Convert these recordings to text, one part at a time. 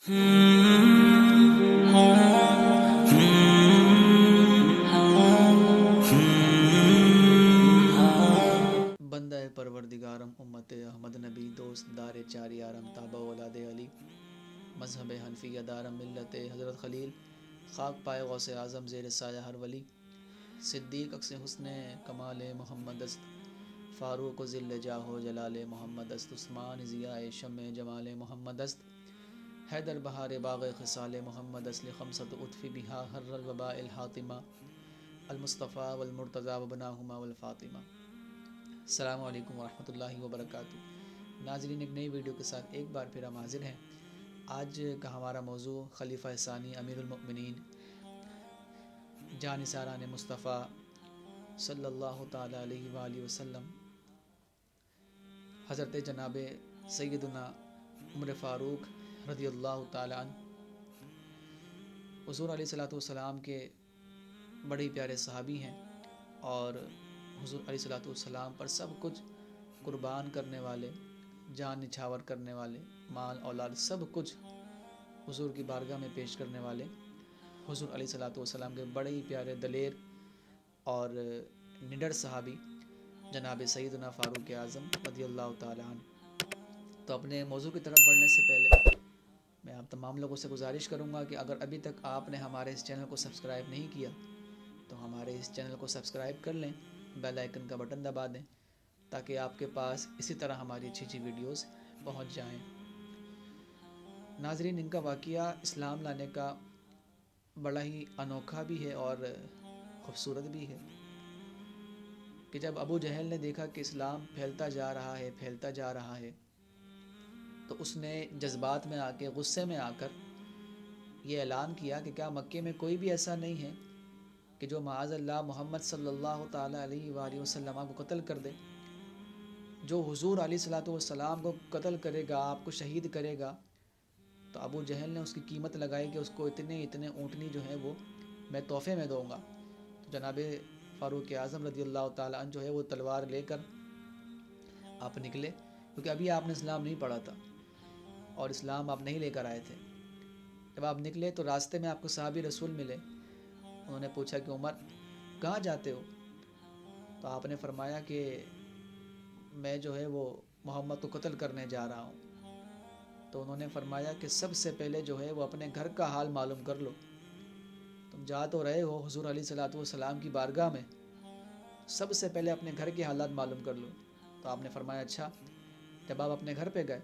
بندہ پروردگارم امت احمد نبی دوست دار چار یارم تابع اولاد علی مذہب حنفیہ دارم ملت حضرت خلیل خاک پائے غوث اعظم زیر سایہ ہر ولی صدیق اکس حسن کمال محمد است فاروق و ذل جاہ و جلال محمد است عثمان ضیاء شمع جمال محمد است حیدر بہار باغ خصال محمد است لخمسۃ اطفی بہا حر الوباء الحاطمہ المصطفیٰ والمرتضیٰ وبناہما والفاطمہ۔ السلام علیکم ورحمۃ اللہ وبرکاتہ۔ ناظرین، ایک نئی ویڈیو کے ساتھ ایک بار پھر ہم حاضر ہیں۔ آج کا ہمارا موضوع خلیفہ ثانی امیر المؤمنین جانثاران مصطفیٰ صلی اللہ تعالیٰ علیہ وآلہ وسلم حضرت جناب سیدنا عمر فاروق رضی اللہ تعالیٰ عنہ، حضور علیہ الصلوۃ والسلام کے بڑے ہی پیارے صحابی ہیں، اور حضور علیہ الصلوۃ والسلام پر سب کچھ قربان کرنے والے، جان نچھاور کرنے والے، مال اولاد سب کچھ حضور کی بارگاہ میں پیش کرنے والے حضور علیہ الصلوۃ والسلام کے بڑے ہی پیارے دلیر اور نڈر صحابی جناب سیدنا فاروق اعظم رضی اللہ تعالیٰ عنہ۔ تو اپنے موضوع کی طرف بڑھنے سے پہلے میں آپ تمام لوگوں سے گزارش کروں گا کہ اگر ابھی تک آپ نے ہمارے اس چینل کو سبسکرائب نہیں کیا تو ہمارے اس چینل کو سبسکرائب کر لیں، بیل آئیکن کا بٹن دبا دیں تاکہ آپ کے پاس اسی طرح ہماری اچھی اچھی ویڈیوز پہنچ جائیں۔ ناظرین، ان کا واقعہ اسلام لانے کا بڑا ہی انوکھا بھی ہے اور خوبصورت بھی ہے کہ جب ابو جہل نے دیکھا کہ اسلام پھیلتا جا رہا ہے تو اس نے جذبات میں آ کے، غصے میں آ کر یہ اعلان کیا کہ کیا مکے میں کوئی بھی ایسا نہیں ہے کہ جو معاذ اللہ محمد صلی اللہ تعالیٰ علیہ وآلہ وسلم کو قتل کر دے؟ جو حضور علیہ الصلوۃ والسلام کو قتل کرے گا، آپ کو شہید کرے گا، تو ابو جہل نے اس کی قیمت لگائی کہ اس کو اتنے اونٹنی جو ہیں وہ میں تحفے میں دوں گا۔ تو جناب فاروق اعظم رضی اللہ تعالیٰ عنہ جو ہے وہ تلوار لے کر آپ نکلے، کیونکہ ابھی آپ نے اسلام نہیں پڑھا تھا اور اسلام آپ نہیں لے کر آئے تھے۔ جب آپ نکلے تو راستے میں آپ کو صحابی رسول ملے، انہوں نے پوچھا کہ عمر کہاں جاتے ہو؟ تو آپ نے فرمایا کہ میں جو ہے وہ محمد کو قتل کرنے جا رہا ہوں۔ تو انہوں نے فرمایا کہ سب سے پہلے جو ہے وہ اپنے گھر کا حال معلوم کر لو، تم جا تو رہے ہو حضور علیہ الصلوۃ والسلام کی بارگاہ میں، سب سے پہلے اپنے گھر کے حالات معلوم کر لو۔ تو آپ نے فرمایا اچھا۔ جب آپ اپنے گھر پہ گئے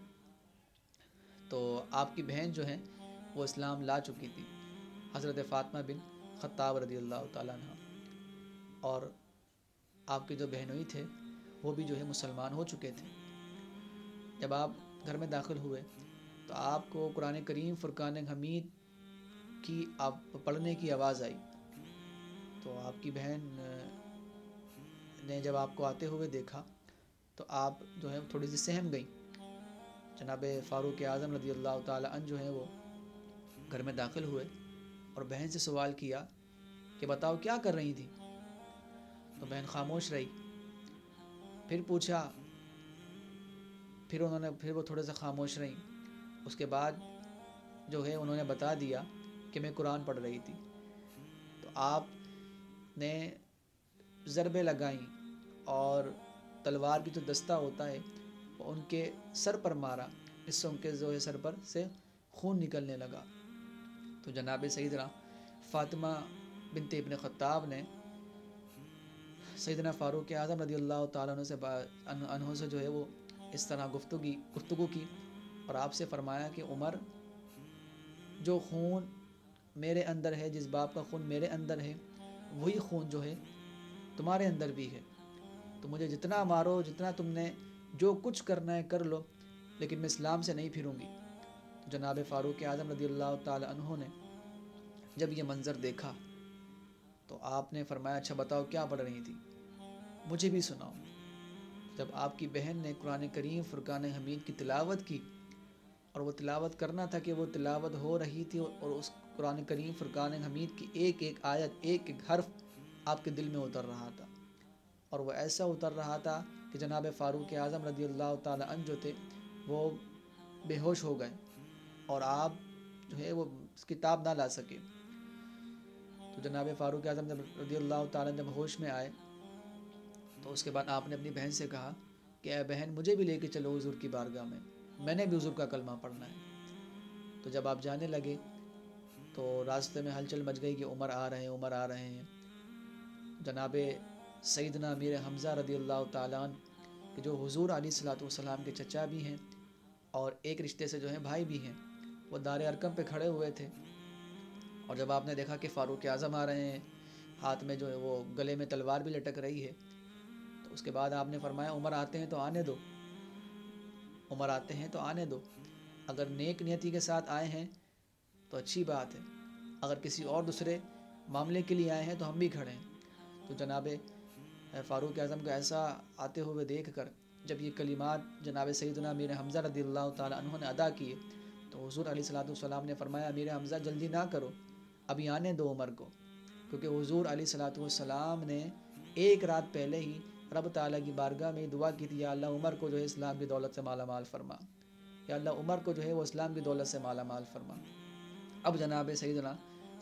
تو آپ کی بہن جو ہیں وہ اسلام لا چکی تھی، حضرت فاطمہ بن خطاب رضی اللہ تعالیٰ عنہ، اور آپ کے جو بہنوئی تھے وہ بھی جو ہے مسلمان ہو چکے تھے۔ جب آپ گھر میں داخل ہوئے تو آپ کو قرآن کریم فرقان حمید کی آپ پڑھنے کی آواز آئی، تو آپ کی بہن نے جب آپ کو آتے ہوئے دیکھا تو آپ جو ہے تھوڑی سی سہم گئیں۔ جناب فاروق اعظم رضی اللہ تعالیٰ عنہ جو ہیں وہ گھر میں داخل ہوئے اور بہن سے سوال کیا کہ بتاؤ کیا کر رہی تھی؟ تو بہن خاموش رہی۔ پھر پوچھا، پھر وہ تھوڑے سے خاموش رہیں۔ اس کے بعد جو ہے انہوں نے بتا دیا کہ میں قرآن پڑھ رہی تھی۔ تو آپ نے ضربیں لگائیں اور تلوار کی جو دستہ ہوتا ہے وہ ان کے سر پر مارا، اس سے ان کے جو ہے سر پر سے خون نکلنے لگا۔ تو جناب سیدنا فاطمہ بنت ابن خطاب نے سیدنا فاروق اعظم رضی اللہ تعالیٰ عنہ سے جو ہے وہ اس طرح گفتگو کی اور آپ سے فرمایا کہ عمر، جو خون میرے اندر ہے، جس باپ کا خون میرے اندر ہے، وہی خون جو ہے تمہارے اندر بھی ہے۔ تو مجھے جتنا مارو، جتنا تم نے جو کچھ کرنا ہے کر لو، لیکن میں اسلام سے نہیں پھروں گی۔ جناب فاروق اعظم رضی اللہ تعالی عنہ نے جب یہ منظر دیکھا تو آپ نے فرمایا اچھا بتاؤ کیا پڑھ رہی تھی، مجھے بھی سناؤ۔ جب آپ کی بہن نے قرآن کریم فرقان حمید کی تلاوت کی، اور وہ تلاوت کرنا تھا کہ وہ تلاوت ہو رہی تھی اور اس قرآن کریم فرقان حمید کی ایک ایک آیت، ایک ایک حرف آپ کے دل میں اتر رہا تھا، اور وہ ایسا اتر رہا تھا کہ جناب فاروق اعظم رضی اللہ تعالی عنہ جو تھے وہ بے ہوش ہو گئے، اور آپ جو ہے وہ کتاب نہ لا سکے۔ تو جناب فاروق اعظم جب رضی اللہ تعالیٰ جب ہوش میں آئے تو اس کے بعد آپ نے اپنی بہن سے کہا کہ اے بہن مجھے بھی لے کے چلو حضور کی بارگاہ میں نے بھی حضور کا کلمہ پڑھنا ہے۔ تو جب آپ جانے لگے تو راستے میں ہلچل مچ گئی کہ عمر آ رہے ہیں۔ جناب سیدنا امیر حمزہ رضی اللہ تعالیٰ عنہ کہ جو حضور علیہ الصلوۃ والسلام کے چچا بھی ہیں اور ایک رشتے سے جو ہیں بھائی بھی ہیں، وہ دار ارقم پہ کھڑے ہوئے تھے، اور جب آپ نے دیکھا کہ فاروق اعظم آ رہے ہیں، ہاتھ میں جو ہے وہ گلے میں تلوار بھی لٹک رہی ہے، تو اس کے بعد آپ نے فرمایا عمر آتے ہیں تو آنے دو، عمر آتے ہیں تو آنے دو، اگر نیک نیتی کے ساتھ آئے ہیں تو اچھی بات ہے، اگر کسی اور دوسرے معاملے کے لیے آئے ہیں تو ہم بھی کھڑے ہیں۔ تو جناب فاروق اعظم کو ایسا آتے ہوئے دیکھ کر جب یہ کلمات جناب سیدنا امیر حمزہ رضی اللہ تعالیٰ عنہ نے ادا کیے تو حضور علیہ الصلوۃ والسلام نے فرمایا امیر حمزہ جلدی نہ کرو، ابھی آنے دو عمر کو، کیونکہ حضور علیہ الصلوۃ والسلام نے ایک رات پہلے ہی رب تعالیٰ کی بارگاہ میں دعا کی تھی، یا اللہ عمر کو جو ہے اسلام کی دولت سے مالا مال فرما، یا اللہ عمر کو جو ہے وہ اسلام کی دولت سے مالا مال فرما۔ اب جناب سیدنا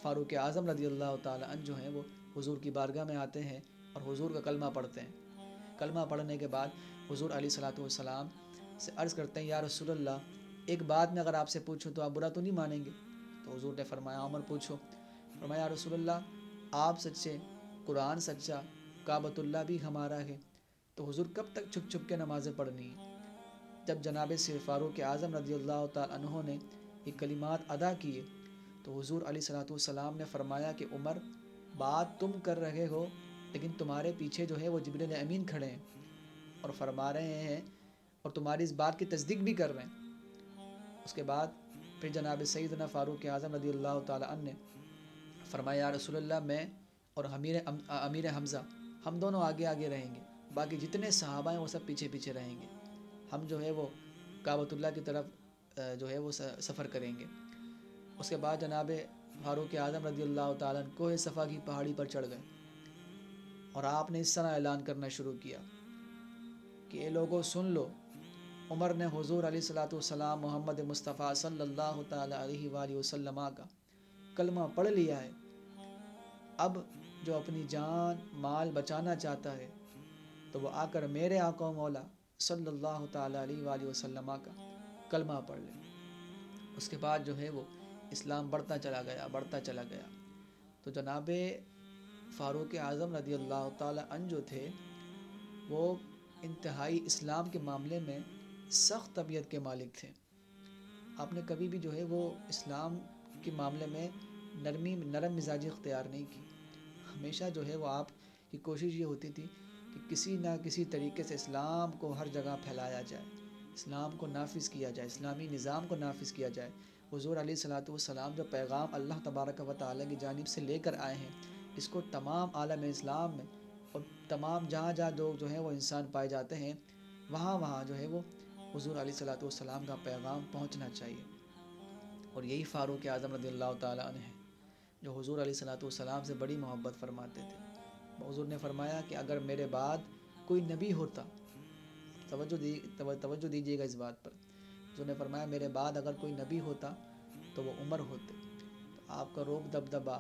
فاروق اعظم رضی اللہ تعالیٰ عنہ جو ہیں وہ حضور کی بارگاہ میں آتے ہیں اور حضور کا کلمہ پڑھتے ہیں۔ کلمہ پڑھنے کے بعد حضور علیہ الصلوۃ والسلام سے عرض کرتے ہیں یا رسول اللہ ایک بات میں اگر آپ سے پوچھوں تو آپ برا تو نہیں مانیں گے؟ تو حضور نے فرمایا عمر پوچھو۔ فرمایا یا رسول اللہ آپ سچے، قرآن سچا، کعبۃ اللہ بھی ہمارا ہے، تو حضور کب تک چھپ چھپ کے نمازیں پڑھنی ہیں؟ جب جناب سے فاروق اعظم رضی اللہ تعالیٰ عنہ نے یہ کلمات ادا کیے تو حضور علیہ الصلوۃ والسلام نے فرمایا کہ عمر بات تم کر رہے ہو لیکن تمہارے پیچھے جو ہے وہ جبریل امین کھڑے ہیں اور فرما رہے ہیں اور تمہاری اس بات کی تصدیق بھی کر رہے ہیں۔ اس کے بعد پھر جناب سیدنا فاروق اعظم رضی اللہ تعالیٰ عنہ نے فرمایا یا رسول اللہ میں اور امیر حمزہ ہم دونوں آگے آگے رہیں گے، باقی جتنے صحابہ ہیں وہ سب پیچھے پیچھے رہیں گے، ہم جو ہے وہ کعبۃ اللہ کی طرف جو ہے وہ سفر کریں گے۔ اس کے بعد جناب فاروق اعظم رضی اللہ تعالیٰ عنہ کوہ صفا کی پہاڑی پر چڑھ گئے اور آپ نے اس طرح اعلان کرنا شروع کیا کہ اے لوگوں سن لو، عمر نے حضور علیہ الصلوۃ والسلام محمد مصطفیٰ صلی اللہ تعالیٰ علیہ وآلہ وسلم کا کلمہ پڑھ لیا ہے، اب جو اپنی جان مال بچانا چاہتا ہے تو وہ آ کر میرے آقا و مولا صلی اللہ تعالیٰ علیہ وآلہ وسلم کا کلمہ پڑھ لے۔ اس کے بعد جو ہے وہ اسلام بڑھتا چلا گیا۔ تو جناب فاروق اعظم رضی اللہ تعالیٰ عنہ جو تھے وہ انتہائی اسلام کے معاملے میں سخت طبیعت کے مالک تھے۔ آپ نے کبھی بھی جو ہے وہ اسلام کے معاملے میں نرم مزاجی اختیار نہیں کی، ہمیشہ جو ہے وہ آپ کی کوشش یہ ہوتی تھی کہ کسی نہ کسی طریقے سے اسلام کو ہر جگہ پھیلایا جائے، اسلام کو نافذ کیا جائے، اسلامی نظام کو نافذ کیا جائے۔ حضور علیہ الصلوۃ والسلام جو پیغام اللہ تبارک و تعالیٰ کی جانب سے لے کر آئے ہیں اس کو تمام عالم اسلام میں اور تمام جہاں لوگ جو ہیں وہ انسان پائے جاتے ہیں وہاں جو ہے وہ حضور علیہ الصلوۃ والسلام کا پیغام پہنچنا چاہیے۔ اور یہی فاروق اعظم رضی اللہ تعالیٰ عنہ ہیں جو حضور علیہ الصلوۃ والسلام سے بڑی محبت فرماتے تھے۔ حضور نے فرمایا کہ اگر میرے بعد کوئی نبی ہوتا، توجہ دیجیے گا اس بات پر، حضور نے فرمایا میرے بعد اگر کوئی نبی ہوتا تو وہ عمر ہوتے۔ تو آپ کا روب دبدبا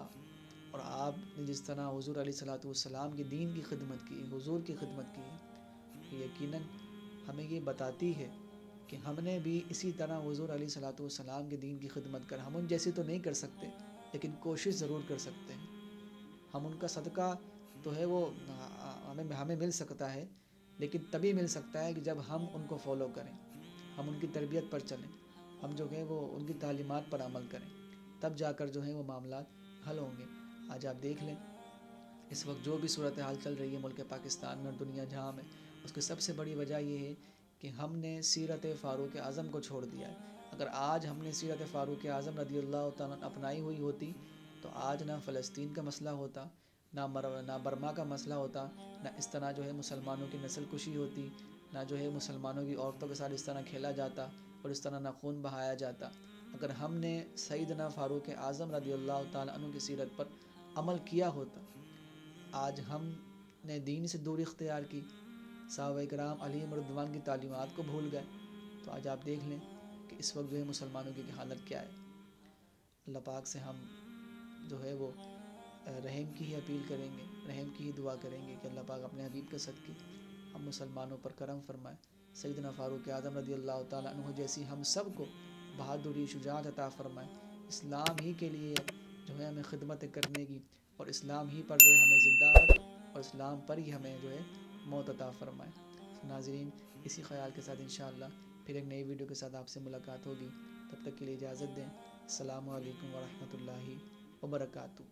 اور آپ نے جس طرح حضور علیہ الصلوۃ والسلام کی دین کی خدمت کی، حضور کی خدمت کی، یقیناً ہمیں یہ بتاتی ہے کہ ہم نے بھی اسی طرح حضور علیہ الصلوۃ والسلام کے دین کی خدمت کر، ہم ان جیسی تو نہیں کر سکتے لیکن کوشش ضرور کر سکتے ہیں۔ ہم ان کا صدقہ تو ہے وہ ہمیں مل سکتا ہے، لیکن تبھی مل سکتا ہے کہ جب ہم ان کو فالو کریں، ہم ان کی تربیت پر چلیں، ہم جو ہے وہ ان کی تعلیمات پر عمل کریں، تب جا کر جو ہے وہ معاملات حل ہوں گے۔ آج آپ دیکھ لیں اس وقت جو بھی صورتحال چل رہی ہے ملک پاکستان میں اور دنیا جہاں میں، اس کی سب سے بڑی وجہ یہ ہے کہ ہم نے سیرت فاروق اعظم کو چھوڑ دیا ہے۔ اگر آج ہم نے سیرت فاروق اعظم رضی اللہ تعالیٰ اپنائی ہوئی ہوتی تو آج نہ فلسطین کا مسئلہ ہوتا، نہ برما کا مسئلہ ہوتا، نہ اس طرح جو ہے مسلمانوں کی نسل کشی ہوتی، نہ جو ہے مسلمانوں کی عورتوں کے ساتھ اس طرح کھیلا جاتا اور اس طرح نہ خون بہایا جاتا۔ اگر ہم نے سیدنا فاروق اعظم رضی اللہ تعالیٰ عنہ کی سیرت پر عمل کیا ہوتا، آج ہم نے دین سے دوری اختیار کی، صحابہ کرام علیہم رضوان کی تعلیمات کو بھول گئے، تو آج آپ دیکھ لیں کہ اس وقت جو ہے مسلمانوں کی حالت کیا ہے۔ اللہ پاک سے ہم جو ہے وہ رحم کی ہی اپیل کریں گے، رحم کی ہی دعا کریں گے کہ اللہ پاک اپنے حبیب کے صدقے ہم مسلمانوں پر کرم فرمائے. سیدنا فاروق اعظم رضی اللہ تعالیٰ عنہ جیسی ہم سب کو بہادری، شجاعت عطا فرمائے. اسلام ہی کے لیے جو ہے ہمیں خدمت کرنے کی، اور اسلام ہی پر جو ہے ہمیں زندہ رکھ، اور اسلام پر ہی ہمیں جو ہے موت عطا فرمائے. ناظرین، اسی خیال کے ساتھ انشاءاللہ پھر ایک نئی ویڈیو کے ساتھ آپ سے ملاقات ہوگی. تب تک کے لیے اجازت دیں. السلام علیکم ورحمۃ اللہ وبرکاتہ.